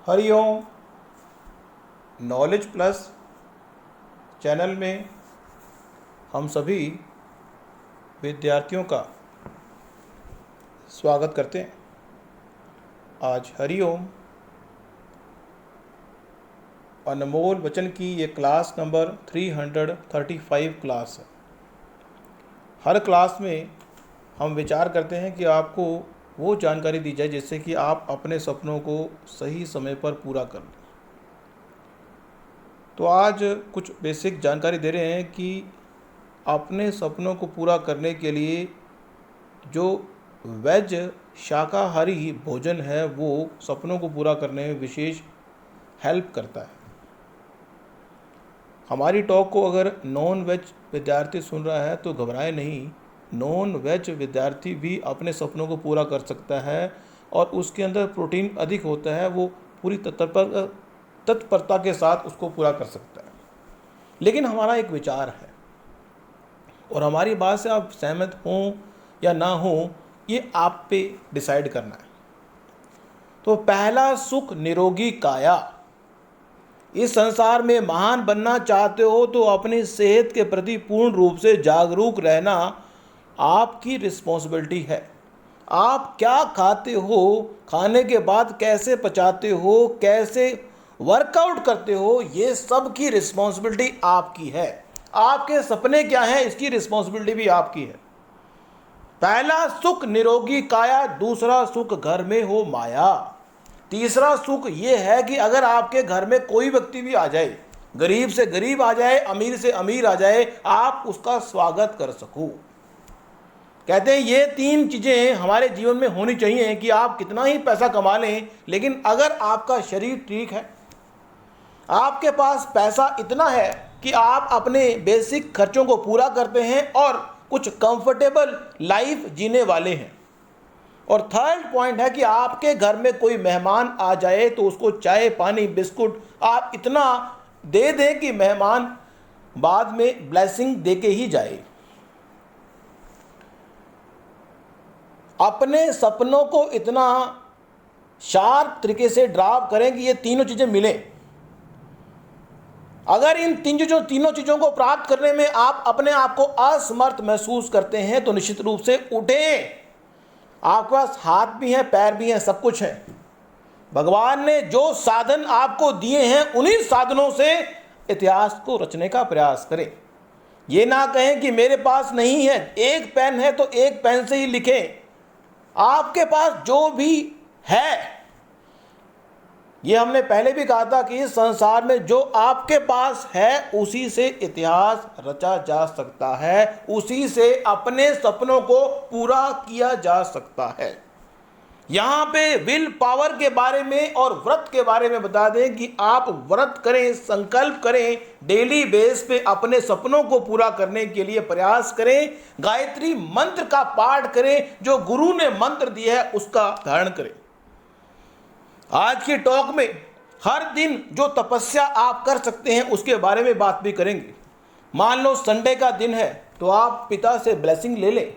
Hariom. Knowledge plus channel में हम सभी विद्यार्थियों का स्वागत करते हैं। आज हरिओम अनमोल वचन की ये क्लास नंबर 335 क्लास है। हर क्लास में हम विचार करते हैं कि आपको वो जानकारी दी जाए जिससे कि आप अपने सपनों को सही समय पर पूरा कर लें। तो आज कुछ बेसिक जानकारी दे रहे हैं कि अपने सपनों को पूरा करने के लिए जो वेज शाकाहारी भोजन है वो सपनों को पूरा करने में विशेष हेल्प करता है। हमारी टॉक को अगर नॉन वेज विद्यार्थी सुन रहा है तो घबराए नहीं। नॉन वेज विद्यार्थी भी अपने सपनों को पूरा कर सकता है और उसके अंदर प्रोटीन अधिक होता है, वो पूरी तत्परता के साथ उसको पूरा कर सकता है। लेकिन हमारा एक विचार है और हमारी बात से आप सहमत हों या ना हों ये आप पे डिसाइड करना है। तो पहला सुख निरोगी काया। इस संसार में महान बनना चाहते हो तो अपनी सेहत के प्रति पूर्ण रूप से जागरूक रहना आपकी रिस्पॉन्सिबिलिटी है। आप क्या खाते हो, खाने के बाद कैसे पचाते हो, कैसे वर्कआउट करते हो, ये सब की रिस्पॉन्सिबिलिटी आपकी है। आपके सपने क्या हैं इसकी रिस्पॉन्सिबिलिटी भी आपकी है। पहला सुख निरोगी काया, दूसरा सुख घर में हो माया। तीसरा सुख ये है कि अगर आपके घर में कोई व्यक्ति भी आ जाए, गरीब से गरीब आ जाए, अमीर से अमीर आ जाए, आप उसका स्वागत कर सको। कहते हैं ये तीन चीज़ें हमारे जीवन में होनी चाहिए कि आप कितना ही पैसा कमा लें, लेकिन अगर आपका शरीर ठीक है, आपके पास पैसा इतना है कि आप अपने बेसिक खर्चों को पूरा करते हैं और कुछ कंफर्टेबल लाइफ जीने वाले हैं। और थर्ड पॉइंट है कि आपके घर में कोई मेहमान आ जाए तो उसको चाय पानी बिस्कुट आप इतना दे दें कि मेहमान बाद में ब्लेसिंग दे के ही जाए। अपने सपनों को इतना शार्प तरीके से ड्राफ्ट करें कि ये तीनों चीज़ें मिलें। अगर इन तीनों चीज़ों को प्राप्त करने में आप अपने आप को असमर्थ महसूस करते हैं तो निश्चित रूप से उठें। आपके पास हाथ भी हैं, पैर भी हैं, सब कुछ है। भगवान ने जो साधन आपको दिए हैं उन्हीं साधनों से इतिहास को रचने का प्रयास करें। ये ना कहें कि मेरे पास नहीं है, एक पेन है तो एक पेन से ही लिखें। आपके पास जो भी है, ये हमने पहले भी कहा था कि इस संसार में जो आपके पास है उसी से इतिहास रचा जा सकता है, उसी से अपने सपनों को पूरा किया जा सकता है। यहाँ पे विल पावर के बारे में और व्रत के बारे में बता दें कि आप व्रत करें, संकल्प करें, डेली बेस पे अपने सपनों को पूरा करने के लिए प्रयास करें। गायत्री मंत्र का पाठ करें, जो गुरु ने मंत्र दिया है उसका धारण करें। आज की टॉक में हर दिन जो तपस्या आप कर सकते हैं उसके बारे में बात भी करेंगे। मान लो संडे का दिन है तो आप पिता से ब्लेसिंग ले लें।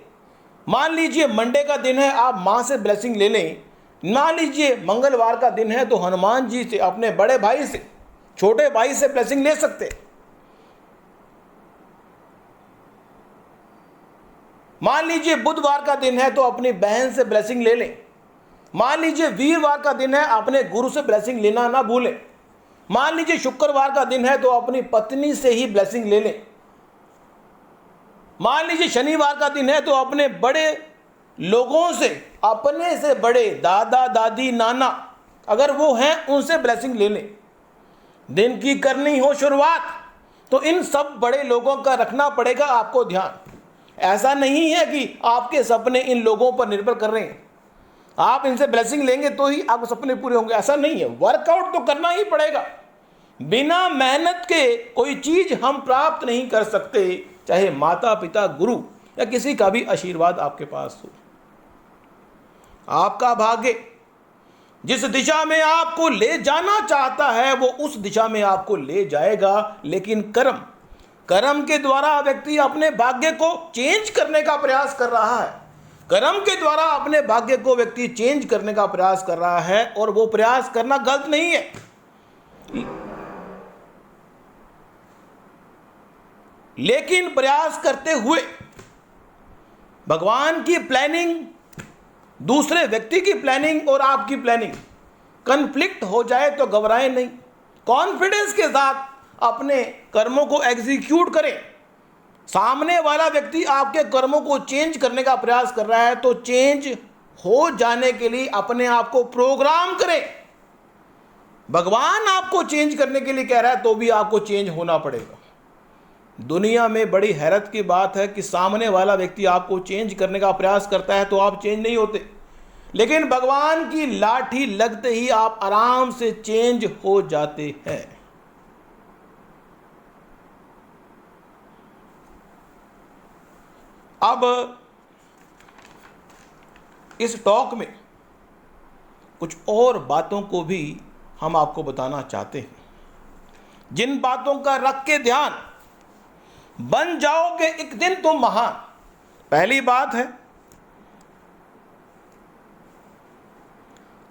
मान लीजिए मंडे का दिन है, आप माँ से ब्लेसिंग ले लें। मान लीजिए मंगलवार का दिन है तो हनुमान जी से, अपने बड़े भाई से, छोटे भाई से ब्लेसिंग ले सकते। मान लीजिए बुधवार का दिन है तो अपनी बहन से ब्लेसिंग ले लें। मान लीजिए वीरवार का दिन है, अपने गुरु से ब्लेसिंग लेना ना भूलें। मान लीजिए शुक्रवार का दिन है तो अपनी पत्नी से ही ब्लेसिंग ले लें। मान लीजिए शनिवार का दिन है तो अपने बड़े लोगों से, अपने से बड़े दादा दादी नाना अगर वो हैं उनसे ब्लेसिंग ले लें। दिन की करनी हो शुरुआत तो इन सब बड़े लोगों का रखना पड़ेगा आपको ध्यान। ऐसा नहीं है कि आपके सपने इन लोगों पर निर्भर कर रहे हैं, आप इनसे ब्लेसिंग लेंगे तो ही आपके सपने पूरे होंगे, ऐसा नहीं है। वर्कआउट तो करना ही पड़ेगा। बिना मेहनत के कोई चीज हम प्राप्त नहीं कर सकते, चाहे माता पिता गुरु या किसी का भी आशीर्वाद आपके पास हो। आपका भाग्य जिस दिशा में आपको ले जाना चाहता है वो उस दिशा में आपको ले जाएगा, लेकिन कर्म के द्वारा व्यक्ति अपने भाग्य को चेंज करने का प्रयास कर रहा है। कर्म के द्वारा अपने भाग्य को व्यक्ति चेंज करने का प्रयास कर रहा है, और वो प्रयास करना गलत नहीं है। लेकिन प्रयास करते हुए भगवान की प्लानिंग, दूसरे व्यक्ति की प्लानिंग और आपकी प्लानिंग कन्फ्लिक्ट हो जाए तो घबराएं नहीं, कॉन्फिडेंस के साथ अपने कर्मों को एग्जीक्यूट करें। सामने वाला व्यक्ति आपके कर्मों को चेंज करने का प्रयास कर रहा है तो चेंज हो जाने के लिए अपने आप को प्रोग्राम करें। भगवान आपको चेंज करने के लिए कह रहा है तो भी आपको चेंज होना पड़ेगा। दुनिया में बड़ी हैरत की बात है कि सामने वाला व्यक्ति आपको चेंज करने का प्रयास करता है तो आप चेंज नहीं होते, लेकिन भगवान की लाठी लगते ही आप आराम से चेंज हो जाते हैं। अब इस टॉक में कुछ और बातों को भी हम आपको बताना चाहते हैं, जिन बातों का रख के ध्यान बन जाओगे एक दिन तुम महान। पहली बात है,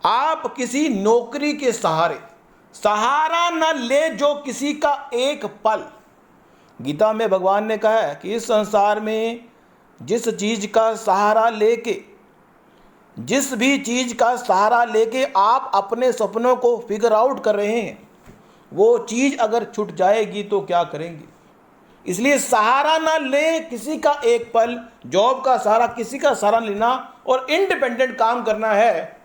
आप किसी नौकरी के सहारा न ले जो किसी का एक पल। गीता में भगवान ने कहा है कि इस संसार में जिस चीज का सहारा लेके, जिस भी चीज का सहारा लेके आप अपने सपनों को फिगर आउट कर रहे हैं, वो चीज अगर छूट जाएगी तो क्या करेंगे। इसलिए सहारा ना ले किसी का एक पल, जॉब का सहारा किसी का सहारा लेना और इंडिपेंडेंट काम करना है।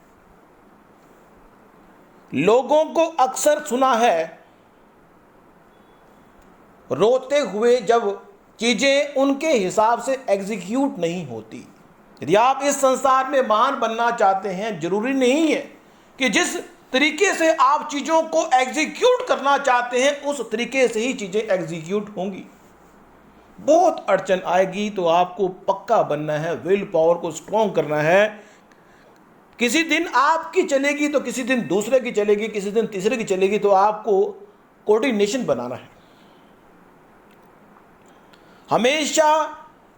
लोगों को अक्सर सुना है रोते हुए जब चीजें उनके हिसाब से एग्जीक्यूट नहीं होती। यदि आप इस संसार में महान बनना चाहते हैं, जरूरी नहीं है कि जिस तरीके से आप चीजों को एग्जीक्यूट करना चाहते हैं उस तरीके से ही चीजें एग्जीक्यूट होंगी। बहुत अड़चन आएगी तो आपको पक्का बनना है, विल पावर को स्ट्रॉन्ग करना है। किसी दिन आपकी चलेगी तो किसी दिन दूसरे की चलेगी, किसी दिन तीसरे की चलेगी, तो आपको कोऑर्डिनेशन बनाना है। हमेशा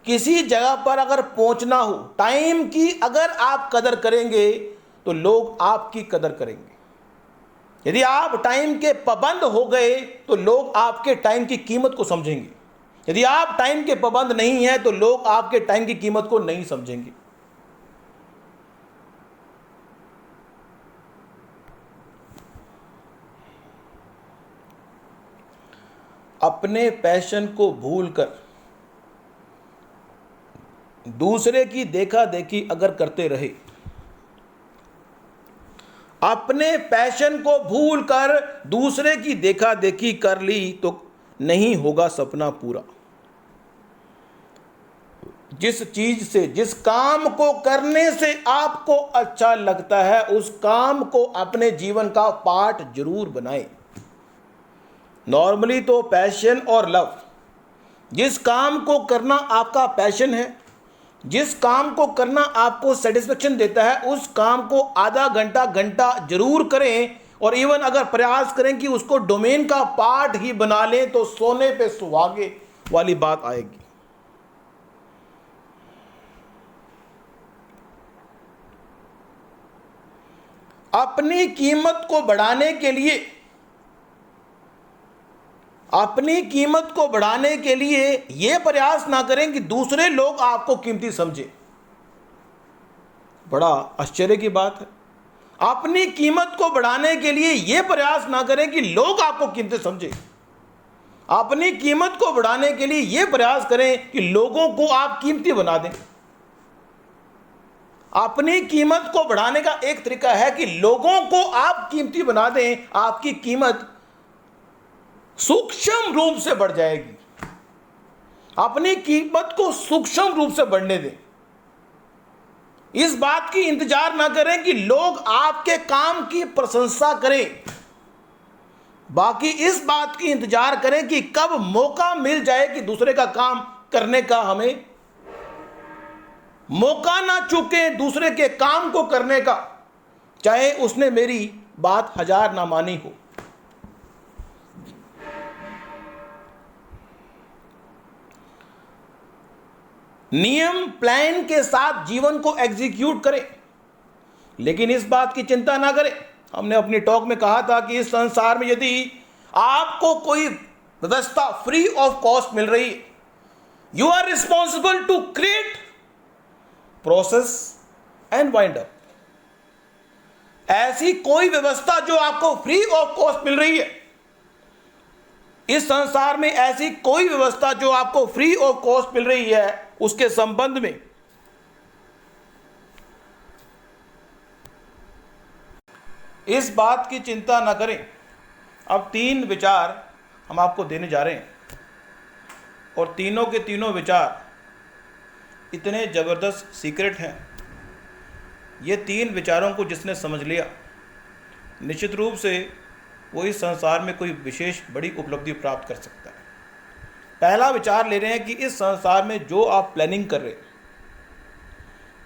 किसी जगह पर अगर पहुंचना हो, टाइम की अगर आप कदर करेंगे तो लोग आपकी कदर करेंगे। यदि आप टाइम के पाबंद हो गए तो लोग आपके टाइम की कीमत को समझेंगे। यदि आप टाइम के पाबंद नहीं हैं तो लोग आपके टाइम की कीमत को नहीं समझेंगे। अपने पैशन को भूलकर दूसरे की देखा देखी अगर करते रहे, अपने पैशन को भूलकर दूसरे की देखा देखी कर ली तो नहीं होगा सपना पूरा। जिस चीज से, जिस काम को करने से आपको अच्छा लगता है उस काम को अपने जीवन का पार्ट जरूर बनाएं। नॉर्मली तो पैशन और लव, जिस काम को करना आपका पैशन है, जिस काम को करना आपको सेटिस्फेक्शन देता है, उस काम को आधा घंटा घंटा जरूर करें। और इवन अगर प्रयास करें कि उसको डोमेन का पार्ट ही बना लें तो सोने पे सुहागे वाली बात आएगी। अपनी कीमत को बढ़ाने के लिए, अपनी कीमत को बढ़ाने के लिए यह प्रयास ना करें कि दूसरे लोग आपको कीमती समझे। बड़ा आश्चर्य की बात है। अपनी कीमत को बढ़ाने के लिए यह प्रयास ना करें कि लोग आपको कीमती समझे। अपनी कीमत को बढ़ाने के लिए यह प्रयास करें कि लोगों को आप कीमती बना दें। अपनी कीमत को बढ़ाने का एक तरीका है कि लोगों को आप कीमती बना दें। आपकी कीमत सूक्ष्म रूप से बढ़ जाएगी। अपनी कीमत को सूक्ष्म रूप से बढ़ने दें। इस बात की इंतजार ना करें कि लोग आपके काम की प्रशंसा करें, बाकी इस बात की इंतजार करें कि कब मौका मिल जाए कि दूसरे का काम करने का हमें मौका ना चूके, दूसरे के काम को करने का, चाहे उसने मेरी बात 1000 ना मानी हो। नियम प्लान के साथ जीवन को एग्जीक्यूट करें, लेकिन इस बात की चिंता ना करें। हमने अपनी टॉक में कहा था कि इस संसार में यदि आपको कोई व्यवस्था फ्री ऑफ कॉस्ट मिल रही है, you are responsible to create process and wind up. ऐसी कोई व्यवस्था जो आपको फ्री ऑफ कॉस्ट मिल रही है, इस संसार में ऐसी कोई व्यवस्था जो आपको फ्री ऑफ कॉस्ट मिल रही है, उसके संबंध में इस बात की चिंता न करें। अब 3 विचार हम आपको देने जा रहे हैं, और तीनों के तीनों विचार इतने ज़बरदस्त सीक्रेट हैं। ये 3 विचारों को जिसने समझ लिया, निश्चित रूप से वो इस संसार में कोई विशेष बड़ी उपलब्धि प्राप्त कर सकता है। पहला विचार ले रहे हैं कि इस संसार में जो आप प्लानिंग कर रहे हैं,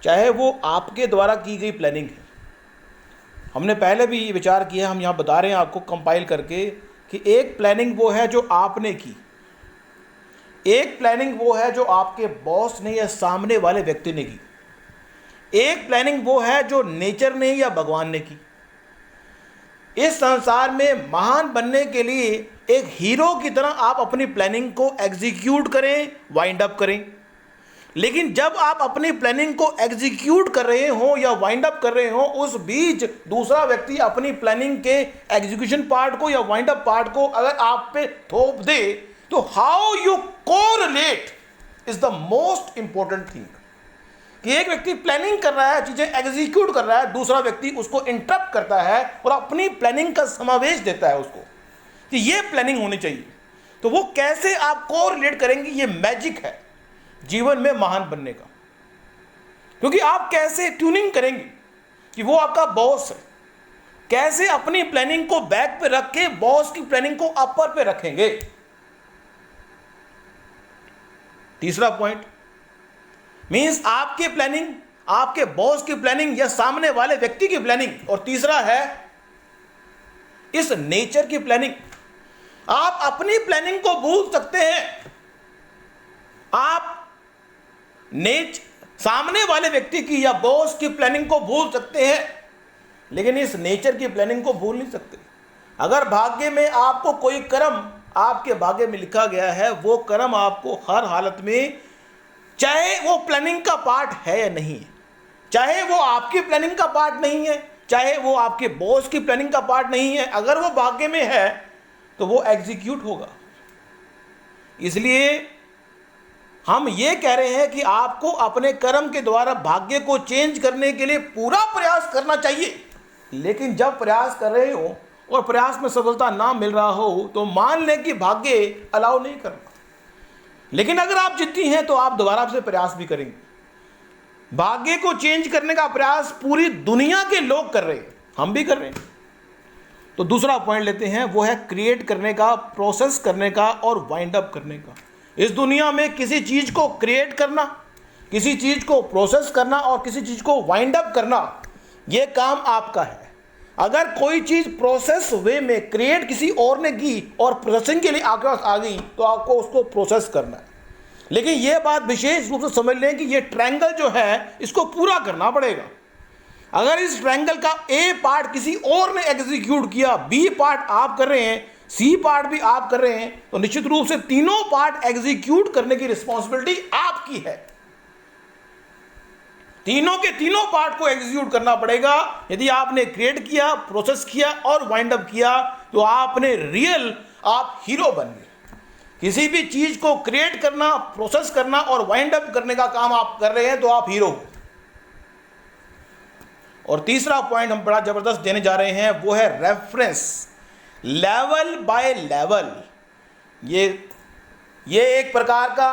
चाहे वो आपके द्वारा की गई प्लानिंग है, हमने पहले भी ये विचार किया, हम यहाँ बता रहे हैं आपको कंपाइल करके कि एक प्लानिंग वो है जो आपने की, एक प्लानिंग वो है जो आपके बॉस ने या सामने वाले व्यक्ति ने की, एक प्लानिंग वो है जो नेचर ने या भगवान ने की। इस संसार में महान बनने के लिए एक हीरो की तरह आप अपनी प्लानिंग को एग्जीक्यूट करें, वाइंड अप करें। लेकिन जब आप अपनी प्लानिंग को एग्जीक्यूट कर रहे हो या वाइंड अप कर रहे हो, उस बीच दूसरा व्यक्ति अपनी प्लानिंग के एग्जीक्यूशन पार्ट को या वाइंड अप पार्ट को अगर आप पे थोप दे, तो how you correlate is the most important thing. कि एक व्यक्ति प्लानिंग कर रहा है, चीजें एग्जीक्यूट कर रहा है, दूसरा व्यक्ति उसको इंटरप्ट करता है और अपनी प्लानिंग का समावेश देता है उसको कि ये प्लानिंग होनी चाहिए। तो वो कैसे आप कोरिलेट करेंगे, ये मैजिक है जीवन में महान बनने का। क्योंकि आप कैसे ट्यूनिंग करेंगे कि वो आपका बॉस है, कैसे अपनी प्लानिंग को बैक पे रख के बॉस की प्लानिंग को अपर पे रखेंगे। तीसरा पॉइंट मींस आपके प्लानिंग, आपके बॉस की प्लानिंग या सामने वाले व्यक्ति की प्लानिंग, और तीसरा है इस नेचर की प्लानिंग। आप अपनी प्लानिंग को भूल सकते हैं, आप सामने वाले व्यक्ति की या बॉस की प्लानिंग को भूल सकते हैं, लेकिन इस नेचर की प्लानिंग को भूल नहीं सकते। अगर भाग्य में आपको कोई कर्म आपके भाग्य में लिखा गया है, वो कर्म आपको हर हालत में, चाहे वो प्लानिंग का पार्ट है या नहीं है, चाहे वो आपकी प्लानिंग का पार्ट नहीं है, चाहे वो आपके बॉस की प्लानिंग का पार्ट नहीं है, अगर वो भाग्य में है तो वो एग्जीक्यूट होगा। इसलिए हम ये कह रहे हैं कि आपको अपने कर्म के द्वारा भाग्य को चेंज करने के लिए पूरा प्रयास करना चाहिए। लेकिन जब प्रयास कर रहे हो और प्रयास में सफलता ना मिल रहा हो, तो मान लें कि भाग्य अलाउ नहीं कर रहा। लेकिन अगर आप जिद्दी हैं तो आप दोबारा से प्रयास भी करेंगे। भाग्य को चेंज करने का प्रयास पूरी दुनिया के लोग कर रहे हैं, हम भी कर रहे हैं। तो दूसरा पॉइंट लेते हैं, वो है क्रिएट करने का, प्रोसेस करने का और वाइंड अप करने का। इस दुनिया में किसी चीज को क्रिएट करना, किसी चीज को प्रोसेस करना और किसी चीज को वाइंड अप करना, यह काम आपका है। अगर कोई चीज प्रोसेस वे में क्रिएट किसी और ने की और प्रोसेसिंग के लिए आपके पास आ गई, तो आपको उसको प्रोसेस करना है। लेकिन यह बात विशेष रूप से समझ लें कि ये ट्रायंगल जो है, इसको पूरा करना पड़ेगा। अगर इस ट्रायंगल का ए पार्ट किसी और ने एग्जीक्यूट किया, बी पार्ट आप कर रहे हैं, सी पार्ट भी आप कर रहे हैं, तो निश्चित रूप से तीनों पार्ट एग्जीक्यूट करने की रिस्पॉन्सिबिलिटी आपकी है। तीनों के तीनों पार्ट को एग्जीक्यूट करना पड़ेगा। यदि आपने क्रिएट किया, प्रोसेस किया और वाइंड अप किया, तो आपने आप हीरो बन गए। किसी भी चीज को क्रिएट करना, प्रोसेस करना और वाइंड अप करने का काम आप कर रहे हैं, तो आप हीरो हो। और तीसरा पॉइंट हम बड़ा जबरदस्त देने जा रहे हैं, वो है रेफरेंस, लेवल बाय लेवल। ये एक प्रकार का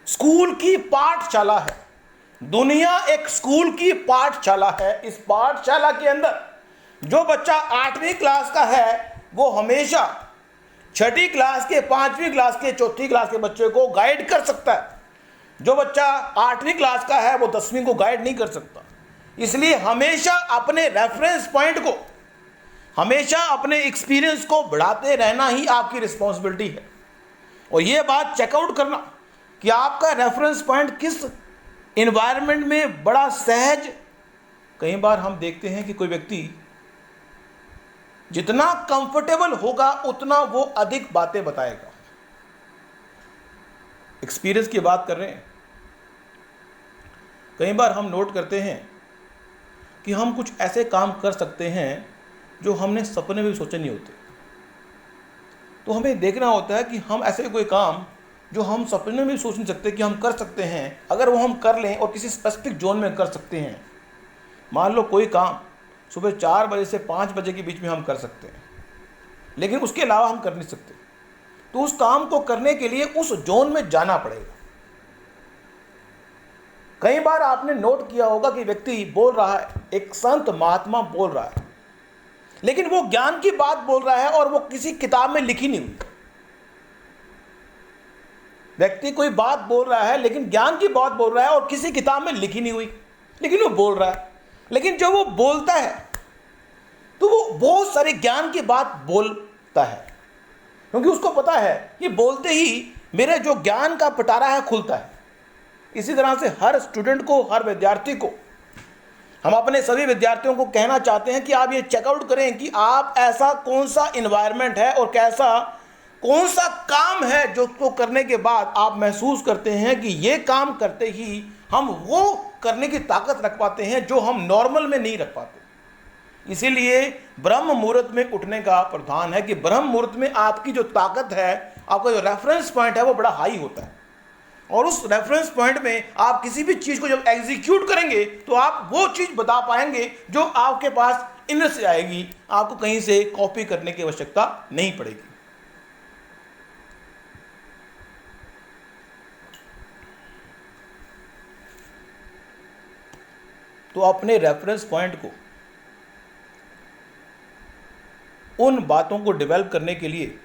स्कूल की पाठशाला है। दुनिया एक स्कूल की पाठशाला है। इस पाठशाला के अंदर जो बच्चा 8वीं क्लास का है, वो हमेशा 6ठी क्लास के, 5वीं क्लास के, 4थी क्लास के बच्चे को गाइड कर सकता है। जो बच्चा 8वीं क्लास का है, वो 10वीं को गाइड नहीं कर सकता। इसलिए हमेशा अपने रेफरेंस पॉइंट को, हमेशा अपने एक्सपीरियंस को बढ़ाते रहना ही आपकी रिस्पॉन्सिबिलिटी है। और यह बात चेकआउट करना कि आपका रेफरेंस पॉइंट किस एनवायरनमेंट में बड़ा सहज। कई बार हम देखते हैं कि कोई व्यक्ति जितना कंफर्टेबल होगा उतना वो अधिक बातें बताएगा। एक्सपीरियंस की बात कर रहे हैं। कई बार हम नोट करते हैं कि हम कुछ ऐसे काम कर सकते हैं जो हमने सपने में भी सोचे नहीं होते। तो हमें देखना होता है कि हम ऐसे कोई काम जो हम सपने में भी सोच नहीं सकते कि हम कर सकते हैं, अगर वो हम कर लें और किसी स्पेसिफिक जोन में कर सकते हैं। मान लो कोई काम सुबह 4 बजे से 5 बजे के बीच में हम कर सकते हैं, लेकिन उसके अलावा हम कर नहीं सकते। तो उस काम को करने के लिए उस जोन में जाना पड़ेगा। कई बार आपने नोट किया होगा कि व्यक्ति बोल रहा है, एक संत महात्मा बोल रहा है, लेकिन वो ज्ञान की बात बोल रहा है और वो किसी किताब में लिखी नहीं हुई। व्यक्ति कोई बात बोल रहा है लेकिन ज्ञान की बात बोल रहा है और किसी किताब में लिखी नहीं हुई, लेकिन वो बोल रहा है। लेकिन जब वो बोलता है तो वो बहुत सारे ज्ञान की बात बोलता है, क्योंकि उसको पता है कि बोलते ही मेरे जो ज्ञान का पिटारा है खुलता है। इसी तरह से हर स्टूडेंट को, हर विद्यार्थी को, हम अपने सभी विद्यार्थियों को कहना चाहते हैं कि आप ये चेकआउट करें कि आप ऐसा कौन सा इन्वायरमेंट है और कौन सा काम है जो को करने के बाद आप महसूस करते हैं कि ये काम करते ही हम वो करने की ताकत रख पाते हैं जो हम नॉर्मल में नहीं रख पाते। इसीलिए ब्रह्म मुहूर्त में उठने का प्रावधान है कि ब्रह्म मुहूर्त में आपकी जो ताकत है, आपका जो रेफरेंस पॉइंट है वो बड़ा हाई होता है, और उस रेफरेंस पॉइंट में आप किसी भी चीज़ को जब एग्जीक्यूट करेंगे तो आप वो चीज़ बता पाएंगे जो आपके पास इनर से आएगी। आपको कहीं से कॉपी करने की आवश्यकता नहीं पड़ेगी। तो अपने रेफरेंस पॉइंट को, उन बातों को डेवलप करने के लिए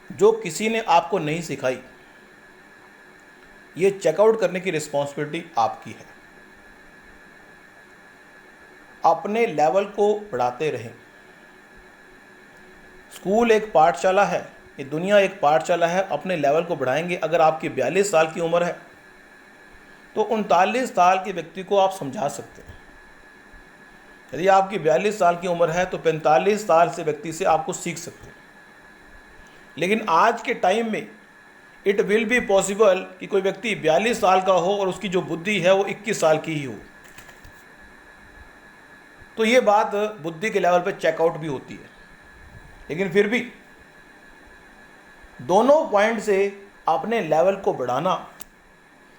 जो किसी ने आपको नहीं सिखाई, ये चेकआउट करने की रिस्पॉन्सिबिलिटी आपकी है। अपने लेवल को बढ़ाते रहें। स्कूल एक पाठशाला है, ये दुनिया एक पाठशाला है। अपने लेवल को बढ़ाएंगे। अगर आपकी 42 साल की उम्र है तो 39 साल के व्यक्ति को आप समझा सकते हैं। यदि आपकी 42 साल की उम्र है तो 45 साल से व्यक्ति से आपको सीख सकते हैं। लेकिन आज के टाइम में इट विल बी पॉसिबल कि कोई व्यक्ति 42 साल का हो और उसकी जो बुद्धि है वो 21 साल की ही हो। तो ये बात बुद्धि के लेवल पे चेकआउट भी होती है। लेकिन फिर भी दोनों पॉइंट से अपने लेवल को बढ़ाना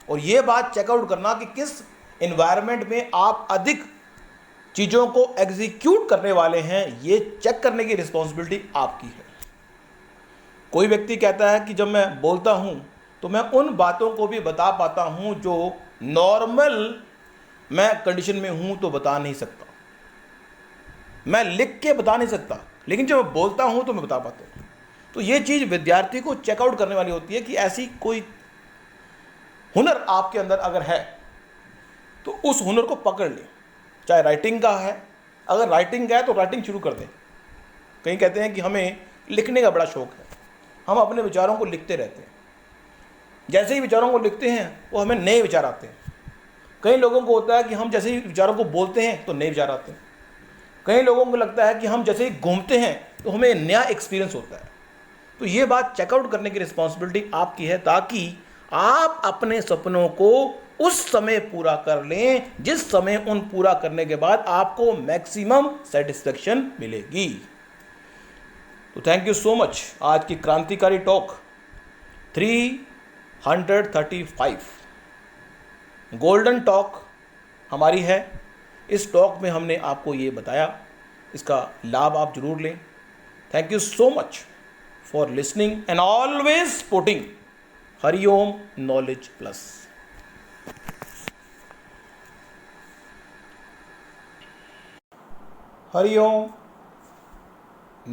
और ये बात चेकआउट करना कि किस एनवायरनमेंट में आप अधिक चीज़ों को एग्जीक्यूट करने वाले हैं, ये चेक करने की रिस्पॉन्सिबिलिटी आपकी है। कोई व्यक्ति कहता है कि जब मैं बोलता हूँ तो मैं उन बातों को भी बता पाता हूँ जो नॉर्मल मैं कंडीशन में हूँ तो बता नहीं सकता, मैं लिख के बता नहीं सकता, लेकिन जब मैं बोलता हूँ तो मैं बता पाता हूँ। तो ये चीज़ विद्यार्थी को चेकआउट करने वाली होती है कि ऐसी कोई हुनर आपके अंदर अगर है तो उस हुनर को पकड़ लें। चाहे राइटिंग का है, अगर राइटिंग का है तो राइटिंग शुरू कर दें। कहीं कहते हैं कि हमें लिखने का बड़ा शौक है, हम अपने विचारों को लिखते रहते हैं। जैसे ही विचारों को लिखते हैं वो हमें नए विचार आते हैं। कई लोगों को होता है कि हम जैसे ही विचारों को बोलते हैं तो नए विचार आते हैं। कई लोगों को लगता है कि हम जैसे ही घूमते हैं तो हमें नया एक्सपीरियंस होता है। तो ये बात चेकआउट करने की रिस्पॉन्सिबिलिटी आपकी है, ताकि आप अपने सपनों को उस समय पूरा कर लें जिस समय उन पूरा करने के बाद आपको मैक्सिमम सेटिस्फेक्शन मिलेगी। तो थैंक यू सो मच। आज की क्रांतिकारी टॉक 335 गोल्डन टॉक हमारी है। इस टॉक में हमने आपको ये बताया, इसका लाभ आप जरूर लें। Thank you so much for listening and always putting Hariom knowledge plus. Hariom.